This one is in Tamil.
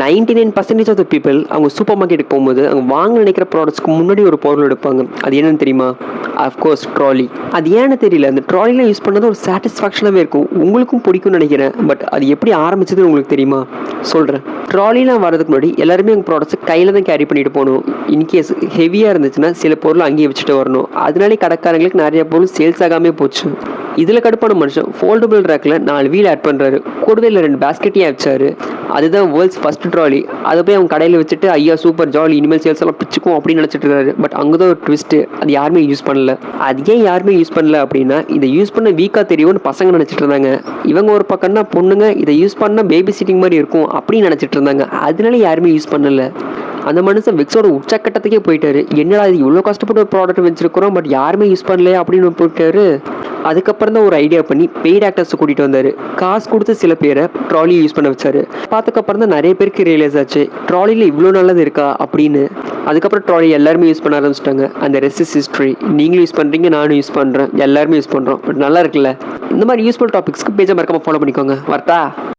99% ஆஃப் த பீப்பிள் அவங்க சூப்பர் மார்க்கெட்டுக்கு போகும்போது அவங்க வாங்க நினைக்கிற ப்ராடக்ட்ஸ்க்கு முன்னாடி ஒரு பொருள் எடுப்பாங்க. அது என்னன்னு தெரியுமா? Of course trolley. அது ஏன்னு தெரியல, அந்த ட்ராலிலாம் யூஸ் பண்ணது ஒரு சாட்டிஸ்ஃபேக்ஷனாகவே இருக்கும். உங்களுக்கும் பிடிக்கும்னு நினைக்கிறேன். பட் அது எப்படி ஆரம்பிச்சதுன்னு உங்களுக்கு தெரியுமா? சொல்கிறேன். ட்ராலிலாம் வரதுக்கு முன்னாடி எல்லாருமே எங்கள் ப்ராடக்ட்ஸை கையில் தான் கேரி பண்ணிட்டு போகணும். இன்கேஸ் ஹெவியாக இருந்துச்சுன்னா சில பொருள் அங்கேயே வச்சுட்டு வரணும். அதனாலே கடைக்காரங்களுக்கு நிறைய பொருள் சேல்ஸ் ஆகாமே போச்சு. இதில் கடுப்பான மனுஷன் ஃபோல்டபுள் ரேக்கில் 4 வீல் ஆட் பண்ணுறாரு. கூடவே இல்லை 2 பேஸ்கெட்டையும் வச்சாரு. அதுதான் வேர்ல்ட்ஸ் ஃபர்ஸ்ட் ட்ராலி. அதை போய் அவங்க கடையில் வச்சுட்டு ஐயா சூப்பர் ஜாலி இனிமேல் சேல்ஸ் எல்லாம் பிச்சுக்கும் அப்படின்னு நினச்சிட்டு இருக்காரு. பட் அங்கே தான் ஒரு ட்விஸ்ட்டு. அது யாருமே யூஸ் பண்ணல. அது ஏன் யாருமே யூஸ் பண்ணல அப்படின்னா, இதை யூஸ் பண்ண வீக்காக தெரியும்னு பசங்க நினச்சிட்டு இருந்தாங்க. இவங்க ஒரு பக்கம்னா பொண்ணுங்க இதை யூஸ் பண்ணால் பேபி சிட்டிங் மாதிரி இருக்கும் அப்படின்னு நினச்சிட்டு இருந்தாங்க. அதனால யாருமே யூஸ் பண்ணல. அந்த மனுஷன் விக்ஸோட உச்சக்கட்டத்துக்கே போயிட்டாரு. என்னடா இது இவ்வளோ கஷ்டப்பட்டு ஒரு ப்ராடக்ட் வச்சிருக்கிறோம் பட் யாருமே யூஸ் பண்ணலையே அப்படின்னு போயிட்டாரு. அதுக்கப்புறம் தான் ஒரு ஐடியா பண்ணி பெய்ட் ஆக்டர்ஸை கூட்டிகிட்டு வந்தார். காசு கொடுத்து சில பேரை ட்ராலியை யூஸ் பண்ண வச்சாரு. பார்த்ததுக்கப்புறம் தான் நிறைய பேருக்கு ரியலைஸ் ஆச்சு ட்ராலியில் இவ்வளோ நல்லது இருக்கா அப்படின்னு. அதுக்கப்புறம் ட்ராலி எல்லாருமே யூஸ் பண்ண ஆரம்பிச்சிட்டாங்க. அந்த ரெஸ்ட் இஸ் ஹிஸ்ட்ரி. நீங்களும் யூஸ் பண்ணுறீங்க, நானும் யூஸ் பண்ணுறேன், எல்லாருமே யூஸ் பண்ணுறோம். பட் நல்லா இருக்குல்ல? இந்த மாதிரி யூஸ்ஃபுல் டாபிக்ஸ்க்கு பேஜை மறக்காம ஃபாலோ பண்ணிக்கோங்க. வரட்டா?